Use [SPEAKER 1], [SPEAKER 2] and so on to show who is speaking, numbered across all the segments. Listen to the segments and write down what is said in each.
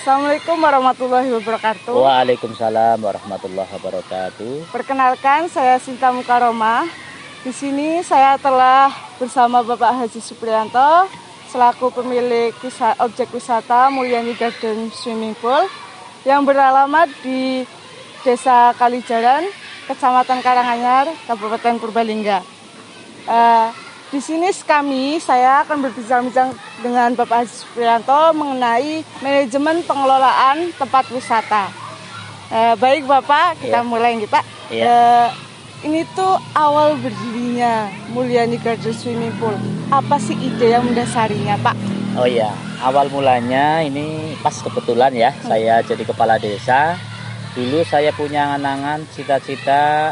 [SPEAKER 1] Assalamualaikum warahmatullahi wabarakatuh.
[SPEAKER 2] Waalaikumsalam warahmatullahi wabarakatuh.
[SPEAKER 1] Perkenalkan, saya Sinta Mukaroma. Di sini saya telah bersama Bapak Haji Supriyanto selaku pemilik objek wisata Mulyani Garden Swimming Pool yang beralamat di Desa Kalijaran, Kecamatan Karanganyar, Kabupaten Purbalingga. Di sini saya akan berbincang-bincang dengan Bapak Haji Supriyanto mengenai manajemen pengelolaan tempat wisata. Baik Bapak, kita mulai nih Pak. Ini tuh awal berdirinya Mulyani Garden Swimming Pool. Apa sih ide yang mendasarinya Pak?
[SPEAKER 2] Oh iya, awal mulanya ini pas kebetulan ya, saya jadi kepala desa. Dulu saya punya angan-angan cita-cita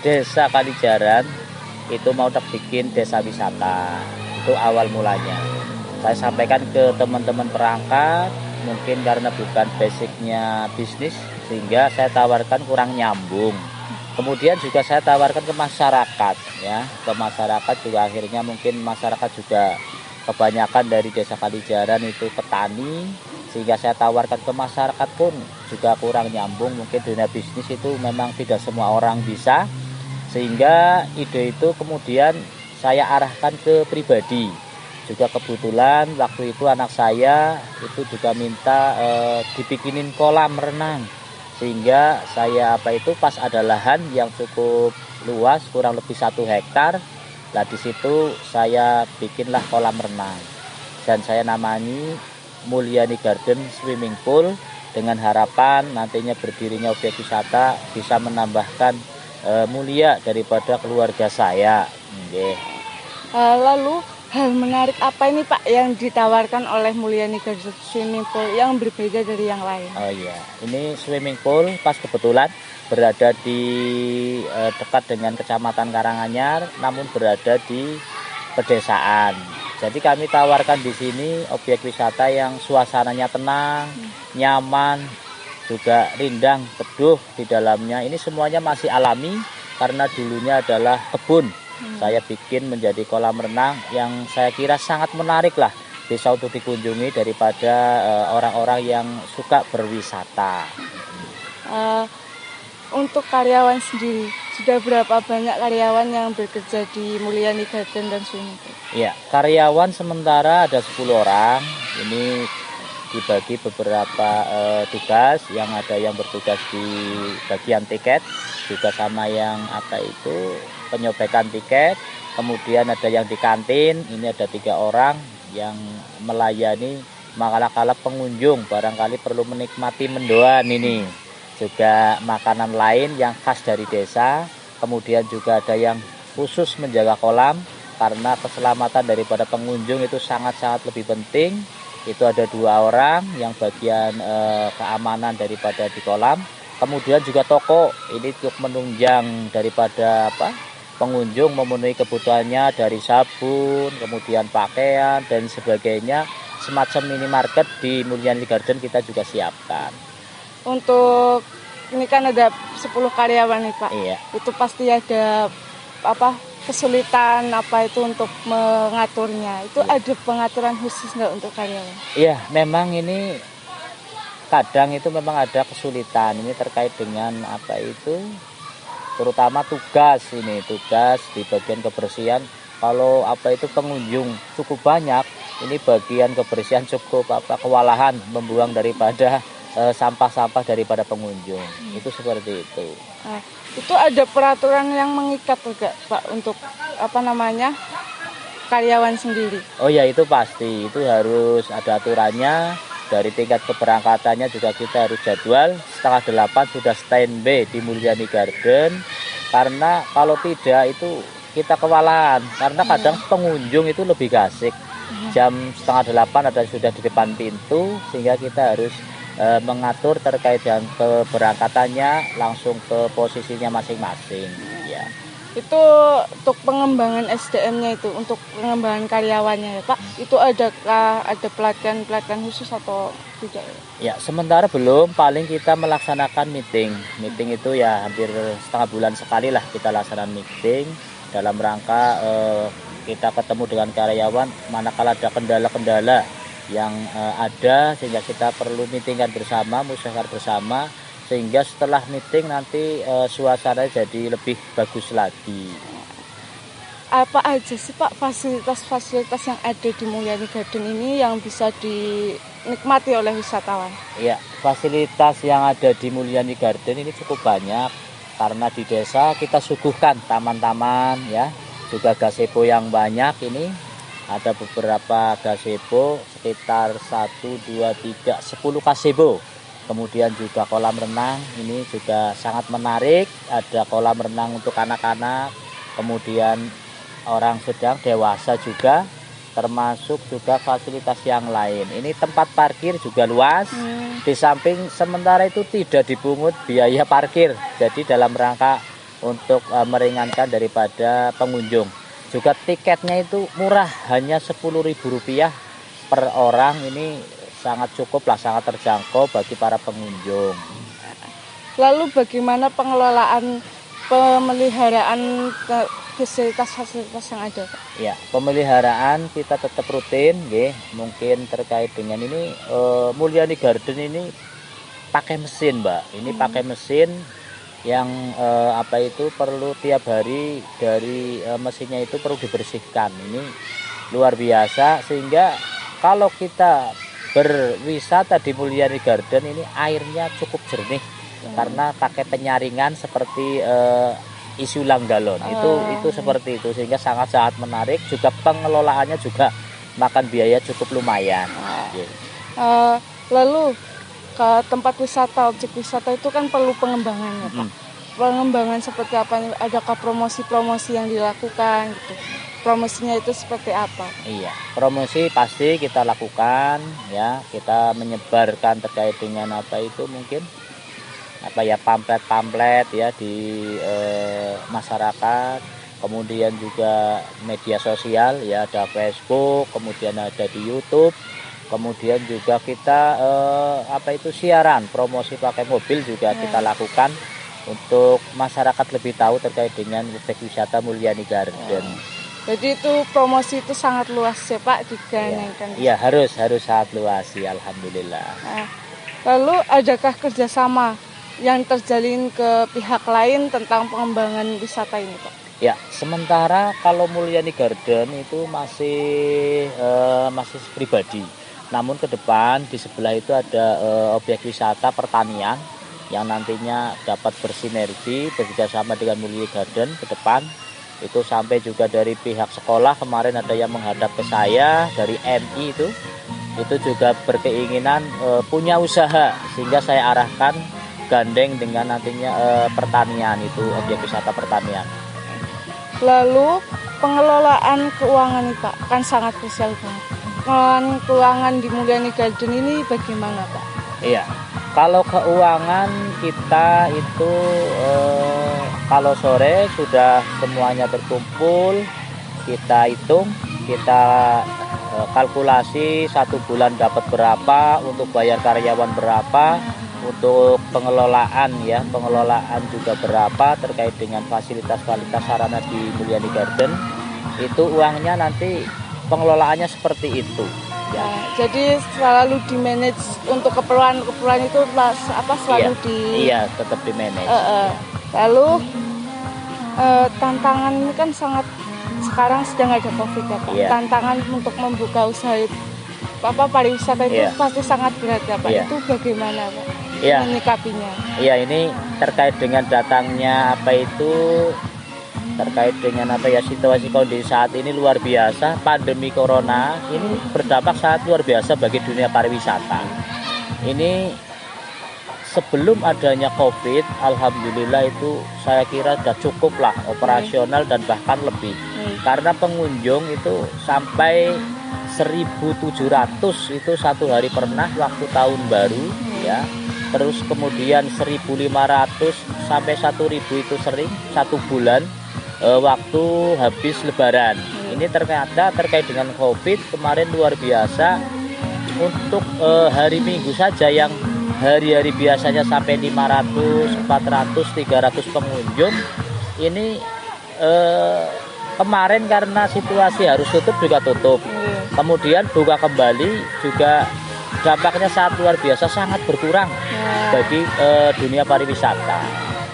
[SPEAKER 2] desa Kalijaran itu mau bikin desa wisata. Itu awal mulanya. Saya sampaikan ke teman-teman perangkat, mungkin karena bukan basicnya bisnis, sehingga saya tawarkan kurang nyambung. Kemudian juga saya tawarkan ke masyarakat, ya, ke masyarakat juga akhirnya mungkin masyarakat juga kebanyakan dari desa Kalijaran itu petani, sehingga saya tawarkan ke masyarakat pun juga kurang nyambung. Mungkin dunia bisnis itu memang tidak semua orang bisa. Sehingga ide itu kemudian saya arahkan ke pribadi. Juga kebetulan waktu itu anak saya itu juga minta dibikinin kolam renang. Sehingga saya pas ada lahan yang cukup luas, kurang lebih 1 hektar. Nah di situ saya bikinlah kolam renang. Dan saya namani Mulyani Garden Swimming Pool dengan harapan nantinya berdirinya objek wisata bisa menambahkan mulia daripada keluarga saya.
[SPEAKER 1] Lalu hal menarik apa ini Pak yang ditawarkan oleh Mulyani Garden Swimming Pool yang berbeda dari yang lain?
[SPEAKER 2] Oh iya, ini swimming pool pas kebetulan berada di dekat dengan Kecamatan Karanganyar, namun berada di pedesaan. Jadi kami tawarkan di sini objek wisata yang suasananya tenang, nyaman, juga rindang, teduh di dalamnya. Ini semuanya masih alami karena dulunya adalah kebun. Saya bikin menjadi kolam renang yang saya kira sangat menarik lah bisa untuk dikunjungi daripada orang-orang yang suka berwisata.
[SPEAKER 1] Untuk karyawan sendiri, sudah berapa banyak karyawan yang bekerja di Mulyani Garden dan Swimming Pool?
[SPEAKER 2] Ya, karyawan sementara ada 10 orang. Ini dibagi beberapa tugas, yang ada yang bertugas di bagian tiket, juga sama yang penyobekan tiket, kemudian ada yang di kantin, ini ada 3 orang yang melayani kala pengunjung barangkali perlu menikmati mendoan ini, juga makanan lain yang khas dari desa, kemudian juga ada yang khusus menjaga kolam karena keselamatan daripada pengunjung itu sangat-sangat lebih penting. Itu ada 2 orang yang bagian keamanan daripada di kolam. Kemudian juga toko ini untuk menunjang daripada pengunjung memenuhi kebutuhannya dari sabun, kemudian pakaian dan sebagainya. Semacam minimarket di Mulyani Garden kita juga siapkan.
[SPEAKER 1] Untuk ini kan ada 10 karyawan nih Pak.
[SPEAKER 2] Iya.
[SPEAKER 1] Itu pasti ada kesulitan itu untuk mengaturnya. Itu ada pengaturan khusus nggak untuk karyawan?
[SPEAKER 2] Iya, memang ini kadang itu memang ada kesulitan. Ini terkait dengan terutama tugas di bagian kebersihan. Kalau pengunjung cukup banyak, ini bagian kebersihan cukup kewalahan membuang daripada sampah-sampah daripada pengunjung. Itu seperti itu.
[SPEAKER 1] Itu ada peraturan yang mengikat juga Pak untuk karyawan sendiri?
[SPEAKER 2] Oh ya, itu pasti, itu harus ada aturannya. Dari tingkat keberangkatannya juga kita harus jadwal 7:30 sudah standby di Mulyani Garden, karena kalau tidak itu kita kewalahan, karena kadang pengunjung itu lebih asik jam 7:30 ada sudah di depan pintu, sehingga kita harus mengatur terkait dengan keberangkatannya langsung ke posisinya masing-masing. Ya.
[SPEAKER 1] Itu untuk pengembangan SDM-nya itu, untuk pengembangan karyawannya ya Pak, itu ada pelatihan khusus atau tidak?
[SPEAKER 2] Ya, sementara belum, paling kita melaksanakan meeting itu ya hampir setengah bulan sekali lah kita laksanakan meeting dalam rangka kita ketemu dengan karyawan manakala ada kendala-kendala yang ada, sehingga kita perlu meetingkan bersama, musyawarah bersama, sehingga setelah meeting nanti suasana jadi lebih bagus lagi.
[SPEAKER 1] Apa aja sih Pak fasilitas-fasilitas yang ada di Mulyani Garden ini yang bisa dinikmati oleh wisatawan?
[SPEAKER 2] Ya, fasilitas yang ada di Mulyani Garden ini cukup banyak, karena di desa kita suguhkan taman-taman ya, juga gazebo yang banyak. Ini ada beberapa gazebo sekitar 1, 2, 3, 10 gazebo. Kemudian juga kolam renang, ini juga sangat menarik. Ada kolam renang untuk anak-anak, kemudian orang sedang, dewasa juga, termasuk juga fasilitas yang lain. Ini tempat parkir juga luas. Di samping sementara itu tidak dipungut biaya parkir, jadi dalam rangka untuk meringankan daripada pengunjung. Juga tiketnya itu murah, hanya Rp10.000 per orang. Ini sangat cukup lah, sangat terjangkau bagi para pengunjung.
[SPEAKER 1] Lalu bagaimana pengelolaan pemeliharaan fasilitas-fasilitas yang ada, Pak?
[SPEAKER 2] Ya, pemeliharaan kita tetap rutin, ya. Mungkin terkait dengan ini Mulyani Garden ini pakai mesin, Mbak. Ini pakai mesin yang perlu tiap hari dari mesinnya itu perlu dibersihkan. Ini luar biasa, sehingga kalau kita berwisata di Mulyani Garden ini airnya cukup jernih karena pakai penyaringan seperti isulang galon. Itu seperti itu, sehingga sangat-sangat menarik. Juga pengelolaannya juga makan biaya cukup lumayan.
[SPEAKER 1] Lalu ke tempat wisata, objek wisata itu kan perlu pengembangan ya, Pak. Pengembangan seperti apa? Adakah promosi-promosi yang dilakukan gitu? Promosinya itu seperti apa?
[SPEAKER 2] Iya, promosi pasti kita lakukan ya. Kita menyebarkan terkait dengan mungkin pamflet-pamflet ya di masyarakat. Kemudian juga media sosial ya, ada Facebook, kemudian ada di YouTube. Kemudian juga kita siaran promosi pakai mobil juga kita lakukan untuk masyarakat lebih tahu terkait dengan objek wisata Mulyani Garden.
[SPEAKER 1] Jadi itu promosi itu sangat luas ya Pak diganangkan.
[SPEAKER 2] Iya, harus sangat luas sih, alhamdulillah.
[SPEAKER 1] Lalu adakah kerjasama yang terjalin ke pihak lain tentang pengembangan wisata ini, Pak?
[SPEAKER 2] Ya, sementara kalau Mulyani Garden itu masih pribadi. Namun ke depan di sebelah itu ada objek wisata pertanian yang nantinya dapat bersinergi bekerjasama dengan Mulyani Garden ke depan. Itu sampai juga dari pihak sekolah kemarin ada yang menghadap ke saya dari MI itu juga berkeinginan punya usaha, sehingga saya arahkan gandeng dengan nantinya pertanian, itu objek wisata pertanian.
[SPEAKER 1] Lalu pengelolaan keuangan nih Pak, kan sangat krusial banget. Pengelolaan keuangan di Mulyani Garden ini bagaimana Pak?
[SPEAKER 2] Iya, kalau keuangan kita itu kalau sore sudah semuanya terkumpul, kita hitung, kita kalkulasi 1 bulan dapat berapa, untuk bayar karyawan berapa, untuk pengelolaan juga berapa terkait dengan fasilitas-fasilitas sarana di Mulyani Garden. Itu uangnya nanti pengelolaannya seperti itu. Ya.
[SPEAKER 1] Jadi selalu di manage untuk keperluan itu selalu
[SPEAKER 2] tetap di manage.
[SPEAKER 1] Lalu tantangan ini kan sekarang sedang ada COVID ya Pak. Tantangan untuk membuka usaha pariwisata itu pasti sangat berat ya Pak. Itu bagaimana Pak menyikapinya? Iya,
[SPEAKER 2] ini terkait dengan datangnya terkait dengan situasi kondisi saat ini luar biasa. Pandemi corona ini berdampak sangat luar biasa bagi dunia pariwisata. Ini sebelum adanya COVID, alhamdulillah itu saya kira sudah cukup lah operasional dan bahkan lebih. Karena pengunjung itu sampai 1.700 itu satu hari pernah waktu tahun baru ya. Terus kemudian 1.500 sampai 1.000 itu sering satu bulan waktu habis lebaran. Ini ternyata terkait dengan COVID kemarin luar biasa. Untuk hari Minggu saja yang hari-hari biasanya sampai 500, 400, 300 pengunjung, ini kemarin karena situasi harus tutup juga tutup. Kemudian buka kembali juga dampaknya sangat luar biasa, sangat berkurang bagi dunia pariwisata.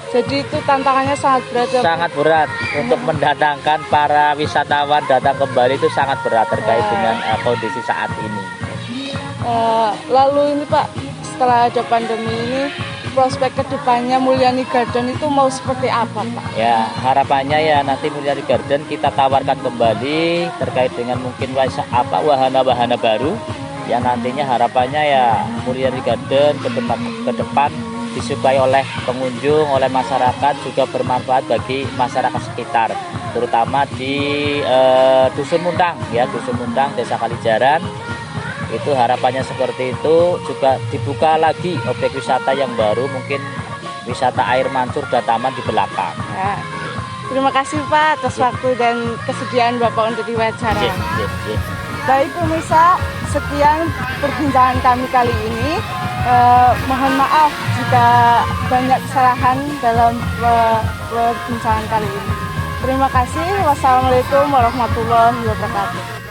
[SPEAKER 1] Jadi itu tantangannya sangat berat ya,
[SPEAKER 2] sangat berat untuk mendatangkan para wisatawan datang kembali, itu sangat berat terkait dengan kondisi saat ini.
[SPEAKER 1] Lalu ini Pak, setelah ada pandemi ini, prospek kedepannya Mulyani Garden itu mau seperti apa Pak?
[SPEAKER 2] Ya, harapannya ya nanti Mulyani Garden kita tawarkan kembali terkait dengan mungkin wahana-wahana baru yang nantinya harapannya ya Mulyani Garden ke depan disukai oleh pengunjung, oleh masyarakat, juga bermanfaat bagi masyarakat sekitar, terutama di Dusun Muntang ya, Dusun Muntang, Desa Kalijaran. Itu harapannya seperti itu. Juga dibuka lagi objek wisata yang baru, mungkin wisata air mancur dan taman di belakang.
[SPEAKER 1] Ya. Terima kasih Pak atas waktu dan kesediaan Bapak untuk diwawancara. Baik pemirsa, sekian perbincangan kami kali ini. Mohon maaf jika banyak kesalahan dalam perbincangan kali ini. Terima kasih. Wassalamualaikum warahmatullahi wabarakatuh.